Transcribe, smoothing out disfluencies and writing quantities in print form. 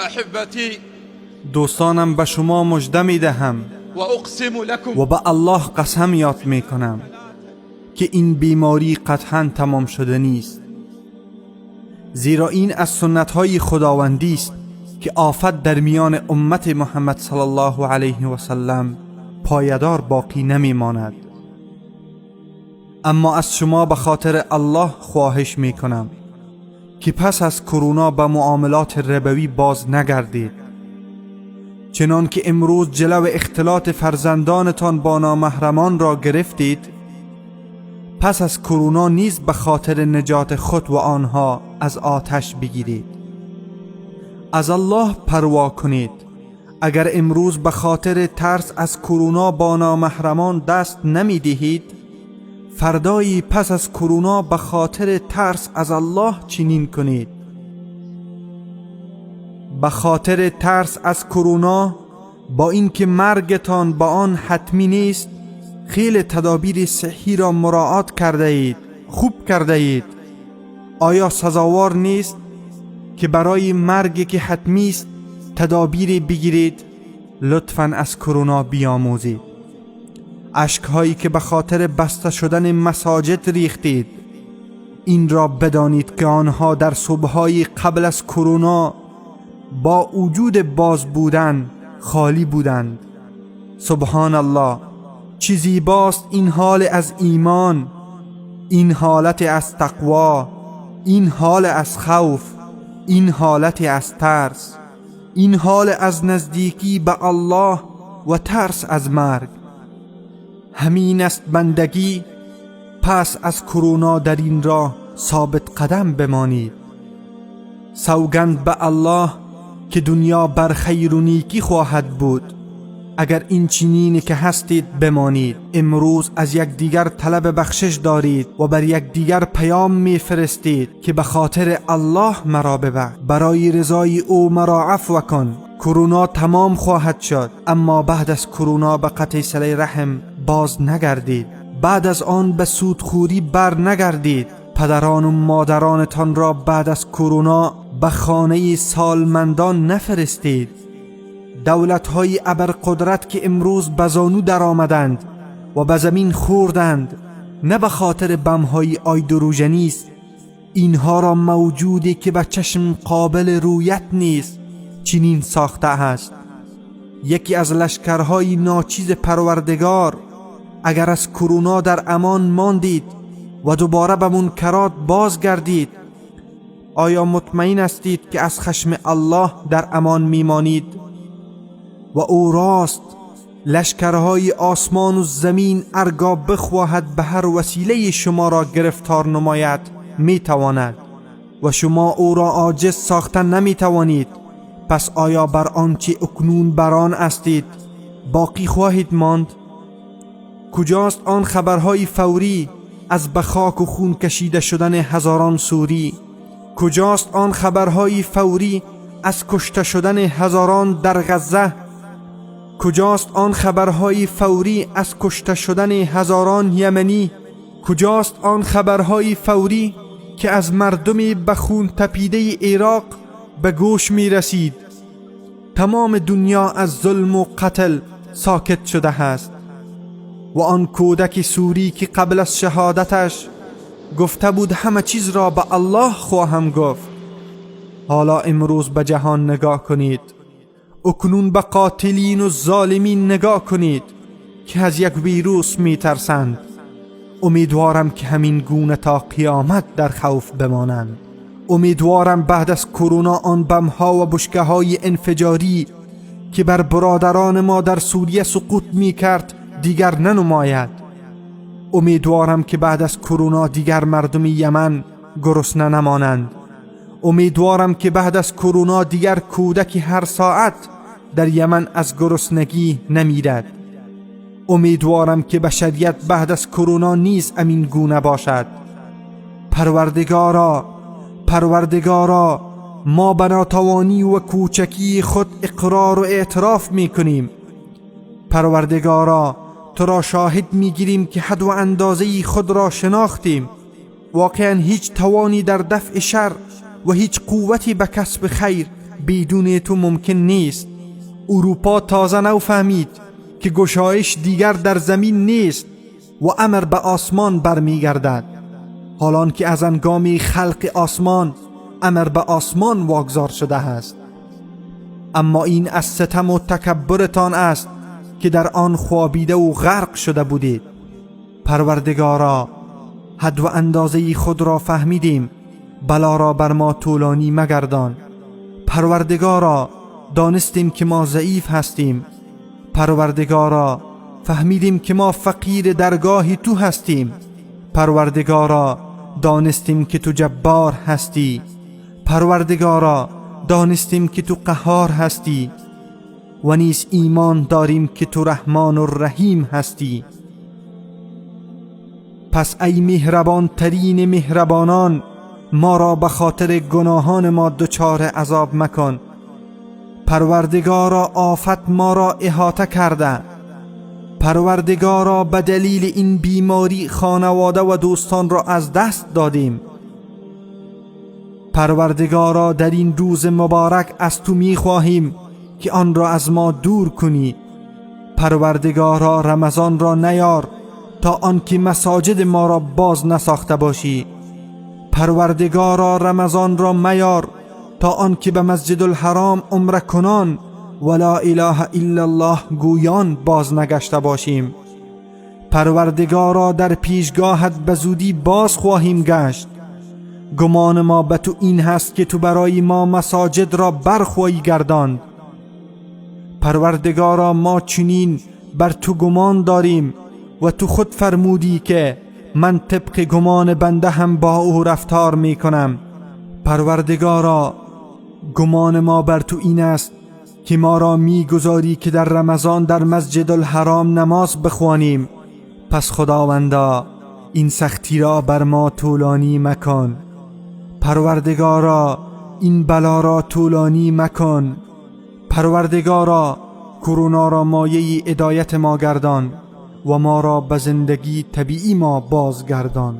احبتی دوستانم به شما مژده میدهم و اقسم لكم و به الله قسم یاد میکنم که این بیماری قطعا تمام شده نیست، زیرا این از سنت‌های خداوندی است که آفت در میان امت محمد صلی الله علیه و سلم پایدار باقی نمیماند. اما از شما به خاطر الله خواهش میکنم که پس از کرونا به معاملات ربوی باز نگردید، چنان که امروز جلو اختلاط فرزندانتان با نامحرمان را گرفتید. پس از کرونا نیز به خاطر نجات خود و آنها از آتش بگیرید. از الله پروا کنید. اگر امروز به خاطر ترس از کرونا با نامحرمان دست نمی دهید، فردایی پس از کرونا به خاطر ترس از الله چنین کنید. به خاطر ترس از کرونا، با اینکه مرگتان با آن حتمی نیست، خیلی تدابیر صحی را مراعات کرده اید. خوب کرده اید. آیا سزاوار نیست که برای مرگ که حتمی است تدابیری بگیرید؟ لطفاً از کرونا بیاموزید. اشکهایی که به خاطر بسته شدن مساجد ریختید، این را بدانید که آنها در صبحهای قبل از کرونا با وجود باز بودن خالی بودند. سبحان الله، چه زیباست این حال از ایمان، این حالت از تقوا، این حال از خوف، این حالت از ترس، این حال از نزدیکی به الله و ترس از مرگ. همین است بندگی. پس از کرونا در این راه ثابت قدم بمانید. سوگند به الله که دنیا بر خیر و نیکی خواهد بود اگر این چنینی که هستید بمانید. امروز از یکدیگر طلب بخشش دارید و بر یکدیگر پیام میفرستید که به خاطر الله مرا ببخش، برای رضای او مرا عفو کن. کرونا تمام خواهد شد، اما بعد از کرونا به قطع صله رحم باز نگردید. بعد از آن به سودخوری بر نگردید. پدران و مادرانتان را بعد از کرونا به خانه سالمندان نفرستید. دولت‌های ابرقدرت که امروز به زانو در آمدند و به زمین خوردند، نه به خاطر بم‌های آیدروژنی است، اینها را موجودی که به چشم قابل رویت نیست چنین ساخته است. یکی از لشکرهای ناچیز پروردگار، اگر از کرونا در امان ماندید و دوباره به منکرات بازگردید، آیا مطمئن هستید که از خشم الله در امان میمانید؟ و او راست لشکرهای آسمان و زمین ارگاب بخواهد به هر وسیله شما را گرفتار نماید میتواند و شما او را عاجز ساختن نمیتوانید. پس آیا بر آنچه اکنون بران هستید باقی خواهید ماند؟ کجاست آن خبرهای فوری از به خاک و خون کشیده شدن هزاران سوری؟ کجاست آن خبرهای فوری از کشته شدن هزاران در غزه؟ کجاست آن خبرهای فوری از کشته شدن هزاران یمنی؟ کجاست آن خبرهای فوری که از مردم به خون تپیده عراق به گوش می رسید؟ تمام دنیا از ظلم و قتل ساکت شده است و آن کودک سوری که قبل از شهادتش گفته بود همه چیز را به الله خواهم گفت، حالا امروز به جهان نگاه کنید. اکنون به قاتلین و ظالمین نگاه کنید که از یک ویروس می ترسند. امیدوارم که همین گونه تا قیامت در خوف بمانند. امیدوارم بعد از کرونا آن بمها و بشکه های انفجاری که بر برادران ما در سوریه سقوط می کرد دیگر ننماید. امیدوارم که بعد از کرونا دیگر مردم یمن گرسنه نمانند. امیدوارم که بعد از کرونا دیگر کودکی هر ساعت در یمن از گرسنگی نمیرد. امیدوارم که بشریت بعد از کرونا نیز امین گونه باشد. پروردگارا، ما به ناتوانی و کوچکی خود اقرار و اعتراف میکنیم. پروردگارا، تو را شاهد میگیریم که حد و اندازه خود را شناختیم. واقعا هیچ توانی در دفع شر و هیچ قوتی به کسب خیر بدون تو ممکن نیست. اروپا تازه نو فهمید که گشایش دیگر در زمین نیست و امر به آسمان برمیگردد، حالان که از انگام خلق آسمان امر به آسمان واگذار شده است. اما این از ستم و تکبرتان است که در آن خوابیده و غرق شده بودید. پروردگارا، حد و اندازه خود را فهمیدیم، بلا را بر ما طولانی مگردان. پروردگارا، دانستیم که ما ضعیف هستیم. پروردگارا، فهمیدیم که ما فقیر درگاه تو هستیم. پروردگارا، دانستیم که تو جبار هستی. پروردگارا، دانستیم که تو قهار هستی و نیز ایمان داریم که تو رحمان و رحیم هستی. پس ای مهربان ترین مهربانان، ما را به خاطر گناهان ما دچار عذاب مکن. پروردگارا، آفت ما را احاطه کرده. پروردگارا، به دلیل این بیماری خانواده و دوستان را از دست دادیم. پروردگارا، در این روز مبارک از تو می خواهیم که آن را از ما دور کنی. پروردگارا، رمضان را نیار تا آنکه مساجد ما را باز نساخته باشی. پروردگارا، رمضان را میار تا آنکه به مسجد الحرام عمره کنان و لا اله الا الله گویان باز نگشته باشیم. پروردگارا، در پیشگاهت به زودی باز خواهیم گشت. گمان ما به تو این هست که تو برای ما مساجد را برخواهی گرداند. پروردگارا، ما چنین بر تو گمان داریم و تو خود فرمودی که من طبق گمان بنده هم با او رفتار می کنم. پروردگارا، گمان ما بر تو این است که ما را می گذاری که در رمضان در مسجد الحرام نماز بخوانیم. پس خداوندا، این سختی را بر ما طولانی مکن. پروردگارا، این بلا را طولانی مکن. پروردگارا، کرونا را مایه هدایت ما گردان و ما را به زندگی طبیعی ما بازگردان.